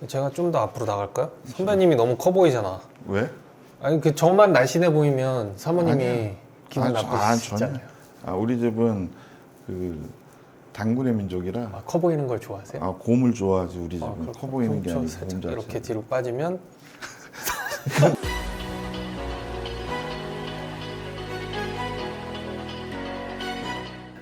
제가 좀 더 앞으로 나갈까요? 선배님이 너무 커 보이잖아. 왜? 아니 그 저만 날씬해 보이면 사모님이 아니야. 기분 전혀. 나쁘시잖아요. 우리 집은 그 단군의 민족이라 아, 커 보이는 걸 좋아하세요? 곰을 좋아하지. 우리 집은 그렇구나. 커 보이는 게 저 아니고 살짝 곰 자체. 이렇게 뒤로 빠지면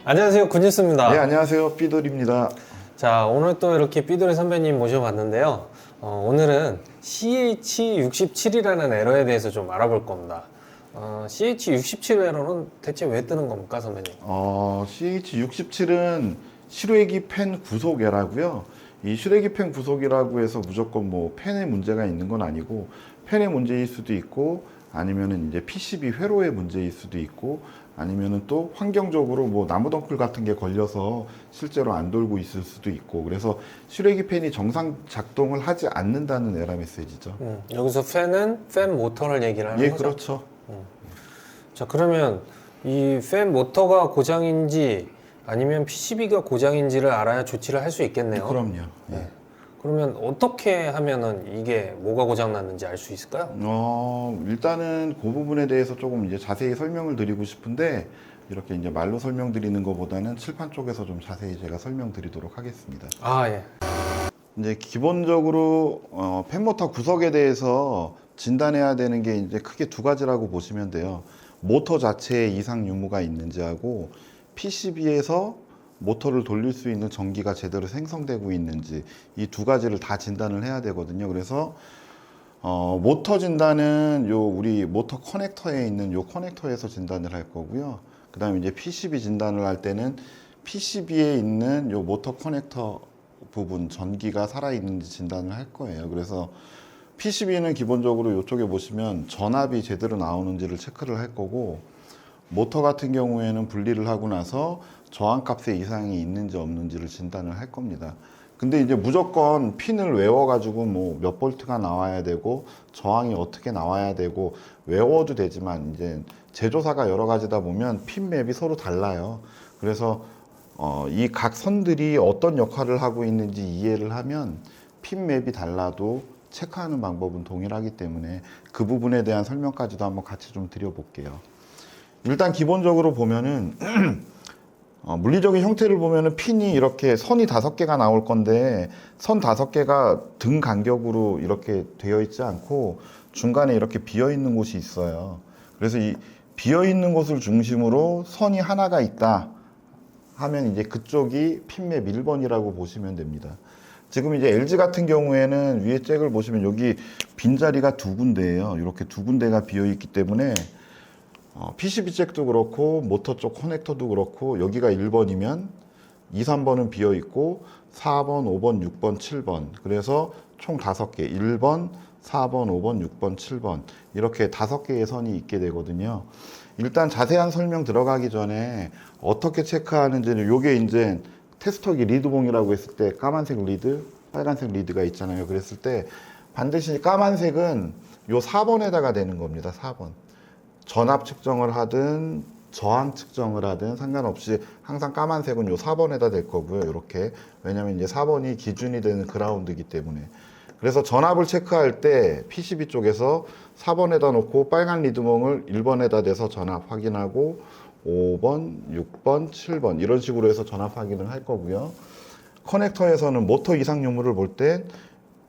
안녕하세요, 굿뉴스입니다. 네, 안녕하세요. 삐돌입니다. 자, 오늘 또 이렇게 삐돌이 선배님 모셔봤는데요. 오늘은 CH67이라는 에러에 대해서 좀 알아볼 겁니다. CH67 에러는 대체 왜 뜨는 겁니까, 선배님? CH67은 실외기 팬 구속에라고요. 이 실외기 팬 구속이라고 해서 무조건 뭐 팬에 문제가 있는 건 아니고 팬의 문제일 수도 있고 아니면은 이제 PCB 회로의 문제일 수도 있고 아니면은 또 환경적으로 뭐 나무 덩쿨 같은 게 걸려서 실제로 안 돌고 있을 수도 있고 그래서 실외기 팬이 정상 작동을 하지 않는다는 에러 메시지죠. 여기서 팬은 팬 모터를 얘기를 하는 예, 거죠? 그렇죠. 자, 그러면 이 팬 모터가 고장인지 아니면 PCB가 고장인지를 알아야 조치를 할 수 있겠네요. 그럼요. 예. 네. 그러면 어떻게 하면은 이게 뭐가 고장 났는지 알 수 있을까요? 일단은 그 부분에 대해서 조금 이제 자세히 설명을 드리고 싶은데 이렇게 이제 말로 설명드리는 것보다는 칠판 쪽에서 좀 자세히 제가 설명드리도록 하겠습니다. 아, 예. 이제 기본적으로 팬모터 구석에 대해서 진단해야 되는 게 이제 크게 두 가지라고 보시면 돼요. 모터 자체에 이상 유무가 있는지하고 PCB에서 모터를 돌릴 수 있는 전기가 제대로 생성되고 있는지 이 두 가지를 다 진단을 해야 되거든요. 그래서 모터 진단은 요 우리 모터 커넥터에 있는 요 커넥터에서 진단을 할 거고요. 그 다음에 이제 PCB 진단을 할 때는 PCB에 있는 요 모터 커넥터 부분 전기가 살아있는지 진단을 할 거예요. 그래서 PCB는 기본적으로 이쪽에 보시면 전압이 제대로 나오는지를 체크를 할 거고 모터 같은 경우에는 분리를 하고 나서 저항값에 이상이 있는지 없는지를 진단을 할 겁니다. 근데 이제 무조건 핀을 외워가지고 뭐 몇 볼트가 나와야 되고 저항이 어떻게 나와야 되고 외워도 되지만 이제 제조사가 여러 가지다 보면 핀 맵이 서로 달라요. 그래서 이 각 선들이 어떤 역할을 하고 있는지 이해를 하면 핀 맵이 달라도 체크하는 방법은 동일하기 때문에 그 부분에 대한 설명까지도 한번 같이 좀 드려볼게요. 일단 기본적으로 보면은 물리적인 형태를 보면은 핀이 이렇게 선이 5개가 나올 건데 선 5개가 등 간격으로 이렇게 되어 있지 않고 중간에 이렇게 비어 있는 곳이 있어요. 그래서 이 비어 있는 곳을 중심으로 선이 하나가 있다 하면 이제 그쪽이 핀맵 1번이라고 보시면 됩니다. 지금 이제 LG 같은 경우에는 위에 잭을 보시면 여기 빈자리가 2군데예요. 이렇게 2군데가 비어 있기 때문에 PCB 잭도 그렇고 모터 쪽 커넥터도 그렇고 여기가 1번이면 2, 3번은 비어 있고 4번, 5번, 6번, 7번 그래서 총 5개 1번, 4번, 5번, 6번, 7번 이렇게 5개의 선이 있게 되거든요. 일단 자세한 설명 들어가기 전에 어떻게 체크하는지는 요게 이제 테스터기 리드봉이라고 했을 때 까만색 리드, 빨간색 리드가 있잖아요. 그랬을 때 반드시 까만색은 요 4번에다가 되는 겁니다. 4번. 전압 측정을 하든 저항 측정을 하든 상관없이 항상 까만색은 요 4번에다 될 거고요. 이렇게. 왜냐면 이제 4번이 기준이 되는 그라운드이기 때문에. 그래서 전압을 체크할 때 PCB 쪽에서 4번에다 놓고 빨간 리드봉을 1번에다 대서 전압 확인하고 5번, 6번, 7번 이런 식으로 해서 전압 확인을 할 거고요. 커넥터에서는 모터 이상 유무를 볼 때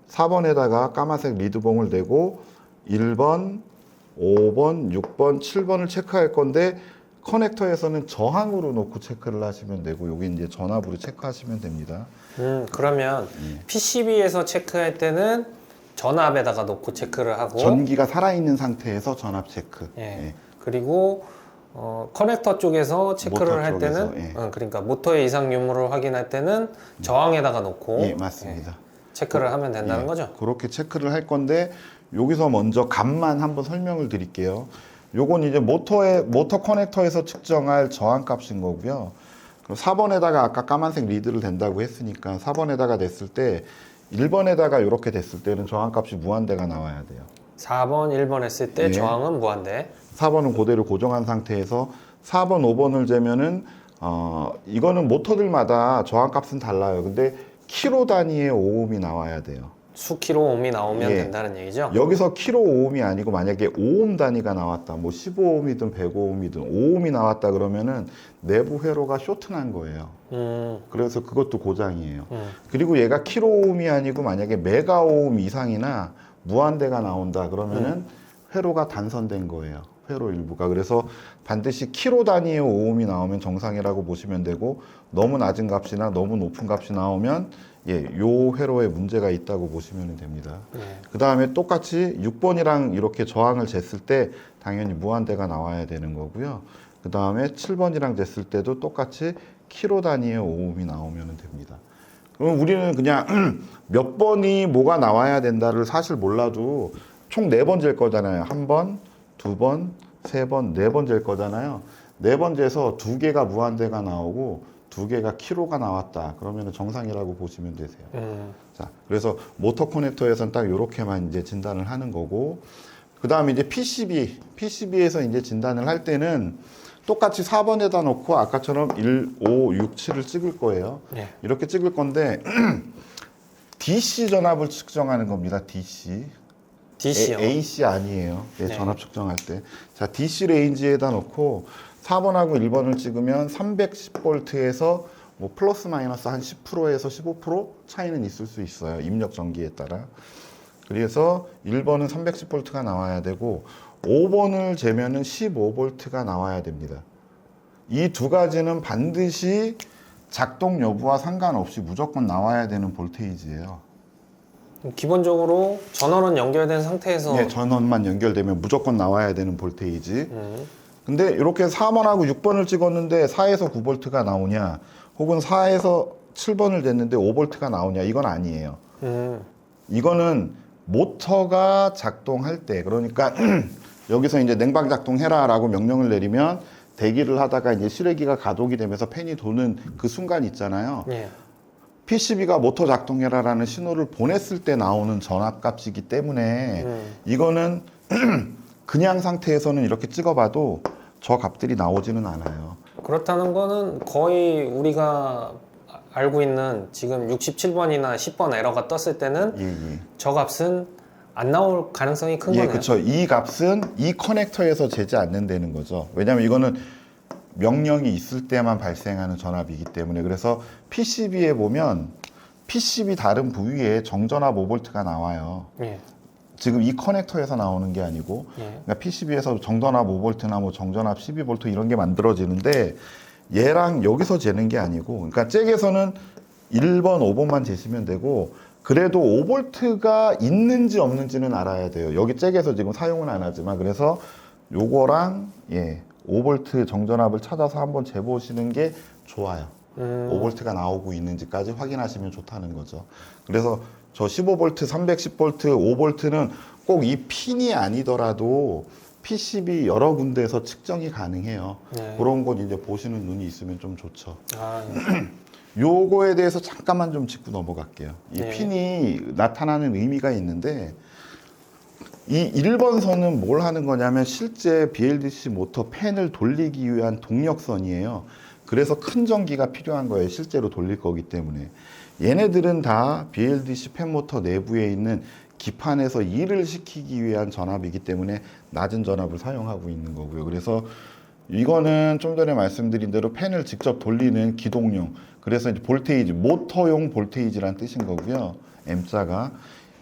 4번에다가 까만색 리드봉을 대고 1번, 5번, 6번, 7번을 체크할 건데 커넥터에서는 저항으로 놓고 체크를 하시면 되고 여기 이제 전압으로 체크하시면 됩니다. 그러면 PCB에서 체크할 때는 전압에다가 놓고 체크를 하고 전기가 살아있는 상태에서 전압 체크. 예. 예. 그리고 커넥터 쪽에서 체크를 모터 할 쪽에서, 때는 예. 그러니까 모터의 이상 유무를 확인할 때는 저항에다가 놓고 예, 맞습니다. 체크를 하면 된다는 예, 거죠? 그렇게 체크를 할 건데 여기서 먼저 값만 한번 설명을 드릴게요. 요건 이제 모터 커넥터에서 측정할 저항 값인 거고요. 4번에다가 아까 까만색 리드를 댄다고 했으니까 4번에다가 냈을 때 1번에다가 이렇게 됐을 때는 저항 값이 무한대가 나와야 돼요. 4번, 1번 했을 때 예. 저항은 무한대. 4번은 그대로 고정한 상태에서 4번, 5번을 재면은 이거는 모터들마다 저항 값은 달라요. 근데 키로 단위의 오음이 나와야 돼요. 수킬로옴이 나오면 예. 된다는 얘기죠? 여기서 킬로오음이 아니고 만약에 오음 단위가 나왔다. 뭐 15오음이든 105오음이든 오음이 나왔다 그러면은 내부 회로가 쇼트난 거예요. 그래서 그것도 고장이에요. 그리고 얘가 킬로오음이 아니고 만약에 메가오음 이상이나 무한대가 나온다 그러면은 회로가 단선된 거예요. 회로 일부가. 그래서 반드시 킬로 단위의 오음이 나오면 정상이라고 보시면 되고, 너무 낮은 값이나 너무 높은 값이 나오면 요 회로에 문제가 있다고 보시면 됩니다. 그 다음에 똑같이 6번이랑 이렇게 저항을 쟀을 때 당연히 무한대가 나와야 되는 거고요. 그 다음에 7번이랑 쟀을 때도 똑같이 킬로 단위의 오음이 나오면 됩니다. 그럼 우리는 그냥 몇 번이 뭐가 나와야 된다를 사실 몰라도 총 4번 잴 거잖아요. 1번, 2번, 3번, 4번 잴 거잖아요. 4번 재서 2개가 무한대가 나오고 2개가 킬로가 나왔다. 그러면 정상이라고 보시면 되세요. 자, 그래서 모터 커넥터에서는 딱 이렇게만 이제 진단을 하는 거고, 그 다음에 이제 PCB에서 이제 진단을 할 때는 똑같이 4번에다 놓고 아까처럼 1, 5, 6, 7을 찍을 거예요. 네. 이렇게 찍을 건데 DC 전압을 측정하는 겁니다. DC. DC요? AC 아니에요. 예, 네. 전압 측정할 때. 자, DC 레인지에다 놓고 4번하고 1번을 찍으면 310V에서 뭐 플러스 마이너스 한 10%에서 15% 차이는 있을 수 있어요. 입력 전기에 따라. 그래서 1번은 310V가 나와야 되고 5번을 재면은 15V가 나와야 됩니다. 이 두 가지는 반드시 작동 여부와 상관없이 무조건 나와야 되는 볼테이지예요. 기본적으로 전원은 연결된 상태에서 네, 전원만 연결되면 무조건 나와야 되는 볼테이지. 근데 이렇게 4번하고 6번을 찍었는데 4에서 9V가 나오냐, 혹은 4에서 7번을 쟀는데 5V가 나오냐, 이건 아니에요. 이거는 모터가 작동할 때, 그러니까 여기서 이제 냉방 작동해라 라고 명령을 내리면 대기를 하다가 이제 실외기가 가동이 되면서 팬이 도는 그 순간 있잖아요. 예. PCB가 모터 작동해라라는 신호를 보냈을 때 나오는 전압값이기 때문에 이거는 그냥 상태에서는 이렇게 찍어봐도 저 값들이 나오지는 않아요. 그렇다는 거는 거의 우리가 알고 있는 지금 67번이나 10번 에러가 떴을 때는 예. 저 값은 안 나올 가능성이 큰 거네요. 그렇죠. 이 값은 이 커넥터에서 재지 않는다는 거죠. 왜냐하면 이거는 명령이 있을 때만 발생하는 전압이기 때문에. 그래서 PCB에 보면 PCB 다른 부위에 정전압 5V가 나와요. 예. 지금 이 커넥터에서 나오는 게 아니고, 예. 그러니까 PCB에서 정전압 5V나 뭐 정전압 12V 이런 게 만들어지는데, 얘랑 여기서 재는 게 아니고, 그러니까 잭에서는 1번, 5번만 재시면 되고, 그래도 5V가 있는지 없는지는 알아야 돼요. 여기 잭에서 지금 사용은 안 하지만, 그래서 요거랑 5V 정전압을 찾아서 한번 재보시는 게 좋아요. 5V가 나오고 있는지까지 확인하시면 좋다는 거죠. 그래서 저 15V, 310V, 5V는 꼭 이 핀이 아니더라도 PCB 여러 군데에서 측정이 가능해요. 네. 그런 건 이제 보시는 눈이 있으면 좀 좋죠. 아, 예. 요거에 대해서 잠깐만 좀 짚고 넘어갈게요. 이 네. 핀이 나타나는 의미가 있는데, 이 1번 선은 뭘 하는 거냐면 실제 BLDC 모터 팬을 돌리기 위한 동력선이에요. 그래서 큰 전기가 필요한 거예요. 실제로 돌릴 거기 때문에. 얘네들은 다 BLDC 팬 모터 내부에 있는 기판에서 일을 시키기 위한 전압이기 때문에 낮은 전압을 사용하고 있는 거고요. 그래서 이거는 좀 전에 말씀드린 대로 팬을 직접 돌리는 기동용, 그래서 이제 볼테이지, 모터용 볼테이지란 뜻인 거고요. M자가.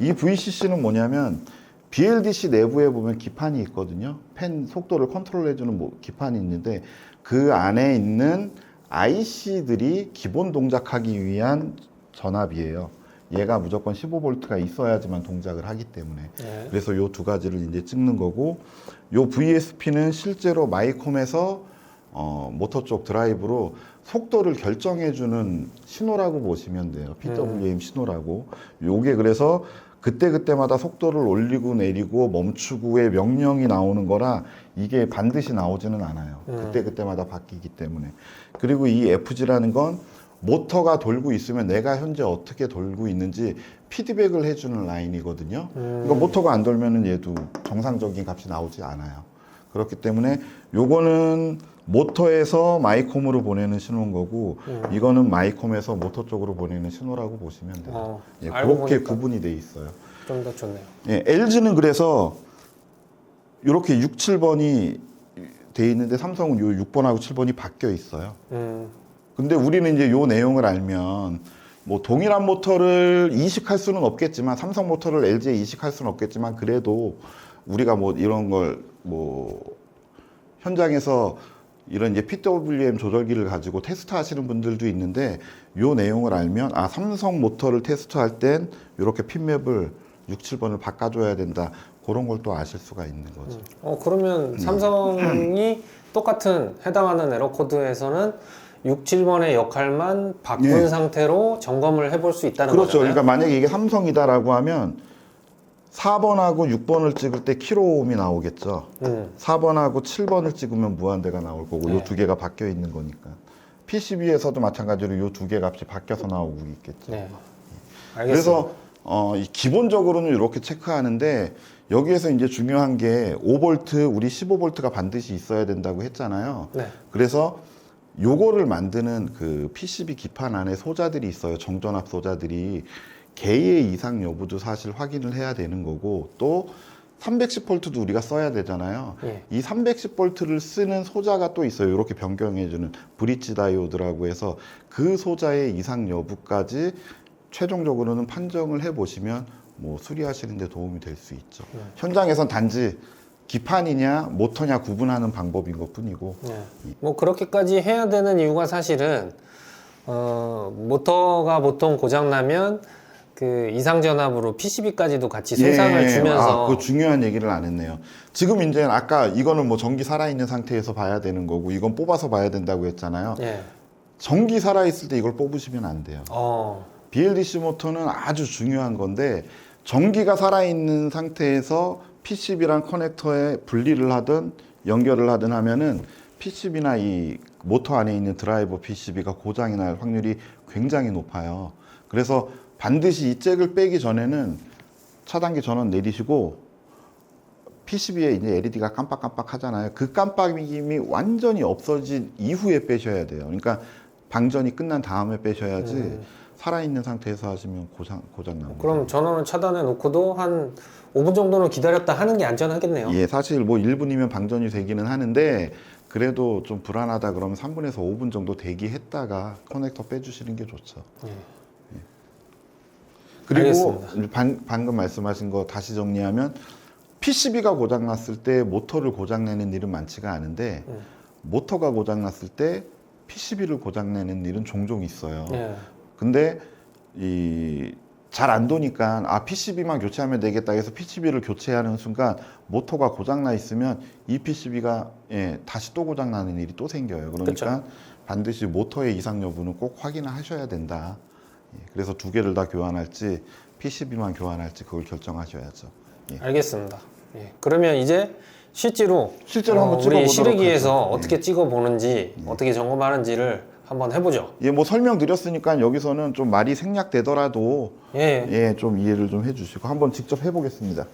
이 VCC는 뭐냐면 BLDC 내부에 보면 기판이 있거든요. 팬 속도를 컨트롤해주는 기판이 있는데, 그 안에 있는 IC들이 기본 동작하기 위한 전압이에요. 얘가 무조건 15V가 있어야지만 동작을 하기 때문에. 네. 그래서 요 두 가지를 이제 찍는 거고, 요 VSP는 실제로 마이콤에서 모터 쪽 드라이브로 속도를 결정해주는 신호라고 보시면 돼요. PWM 신호라고. 요게 그래서 그때그때마다 속도를 올리고 내리고 멈추고의 명령이 나오는 거라 이게 반드시 나오지는 않아요. 그때그때마다 바뀌기 때문에. 그리고 이 FG라는 건 모터가 돌고 있으면 내가 현재 어떻게 돌고 있는지 피드백을 해주는 라인이거든요. 그러니까 모터가 안 돌면은 얘도 정상적인 값이 나오지 않아요. 그렇기 때문에 요거는 모터에서 마이콤으로 보내는 신호인 거고 이거는 마이콤에서 모터 쪽으로 보내는 신호라고 보시면 돼요. 예, 알고 그렇게 보니까 구분이 돼 있어요. 좀 더 좋네요. 예, LG는 그래서 이렇게 6, 7번이 돼 있는데 삼성은 요 6번하고 7번이 바뀌어 있어요. 근데 우리는 이제 요 내용을 알면 뭐 동일한 모터를 이식할 수는 없겠지만 삼성 모터를 LG에 이식할 수는 없겠지만 그래도 우리가 뭐 이런 걸 뭐 현장에서 이런 이제 PWM 조절기를 가지고 테스트 하시는 분들도 있는데 요 내용을 알면 아 삼성 모터를 테스트할 땐 이렇게 핀맵을 6, 7번을 바꿔줘야 된다. 그런 걸 또 아실 수가 있는 거죠. 그러면 삼성이 똑같은 해당하는 에러 코드에서는 6, 7번의 역할만 바꾼 예. 상태로 점검을 해볼 수 있다는 그렇죠. 거잖아요. 그러니까 만약에 이게 삼성이다라고 하면 4번하고 6번을 찍을 때 킬로옴이 나오겠죠. 4번하고 7번을 찍으면 무한대가 나올 거고 네. 요 두 개가 바뀌어 있는 거니까. PCB에서도 마찬가지로 요 두 개 값이 바뀌어서 나오고 있겠죠. 네. 알겠습니다. 그래서 이 기본적으로는 이렇게 체크하는데 여기에서 이제 중요한 게 5V, 우리 15V가 반드시 있어야 된다고 했잖아요. 네. 그래서 요거를 만드는 그 PCB 기판 안에 소자들이 있어요. 정전압 소자들이. 개의 이상 여부도 사실 확인을 해야 되는 거고 또 310V도 우리가 써야 되잖아요. 예. 이 310V를 쓰는 소자가 또 있어요. 이렇게 변경해주는 브릿지 다이오드라고 해서 그 소자의 이상 여부까지 최종적으로는 판정을 해보시면 뭐 수리하시는 데 도움이 될 수 있죠. 현장에선 단지 기판이냐 모터냐 구분하는 방법인 것 뿐이고. 네. 뭐 그렇게까지 해야 되는 이유가 사실은 모터가 보통 고장 나면 그 이상 전압으로 PCB까지도 같이 손상을 주면서 그 중요한 얘기를 안 했네요. 지금 이제 아까 이거는 뭐 전기 살아있는 상태에서 봐야 되는 거고 이건 뽑아서 봐야 된다고 했잖아요. 예. 전기 살아있을 때 이걸 뽑으시면 안 돼요. BLDC 모터는 아주 중요한 건데 전기가 살아있는 상태에서 PCB랑 커넥터에 분리를 하든 연결을 하든 하면은 PCB나 이 모터 안에 있는 드라이버 PCB가 고장이 날 확률이 굉장히 높아요. 그래서 반드시 이 잭을 빼기 전에는 차단기 전원 내리시고 PCB에 이제 LED가 깜빡깜빡 하잖아요. 그 깜빡임이 완전히 없어진 이후에 빼셔야 돼요. 그러니까 방전이 끝난 다음에 빼셔야지 살아있는 상태에서 하시면 고장 납니다. 그럼 전원을 차단해 놓고도 한 5분 정도는 기다렸다 하는 게 안전하겠네요. 예, 사실 뭐 1분이면 방전이 되기는 하는데 그래도 좀 불안하다 그러면 3분에서 5분 정도 대기했다가 커넥터 빼주시는 게 좋죠. 예. 그리고 알겠습니다. 방금 말씀하신 거 다시 정리하면 PCB가 고장났을 때 모터를 고장내는 일은 많지가 않은데 모터가 고장났을 때 PCB를 고장내는 일은 종종 있어요. 예. 근데 잘 안 도니까 PCB만 교체하면 되겠다 해서 PCB를 교체하는 순간 모터가 고장나 있으면 이 PCB가 다시 또 고장나는 일이 또 생겨요. 그러니까 그쵸. 반드시 모터의 이상 여부는 꼭 확인을 하셔야 된다. 그래서 두 개를 다 교환할지 PCB만 교환할지 그걸 결정하셔야죠. 예. 알겠습니다. 예. 그러면 이제 실제로 한번 우리 찍어보도록 실외기에서 하죠. 어떻게 찍어 보는지 어떻게 점검하는지를 한번 해보죠. 예, 뭐 설명드렸으니까 여기서는 좀 말이 생략되더라도 예. 좀 이해를 좀 해주시고 한번 직접 해보겠습니다.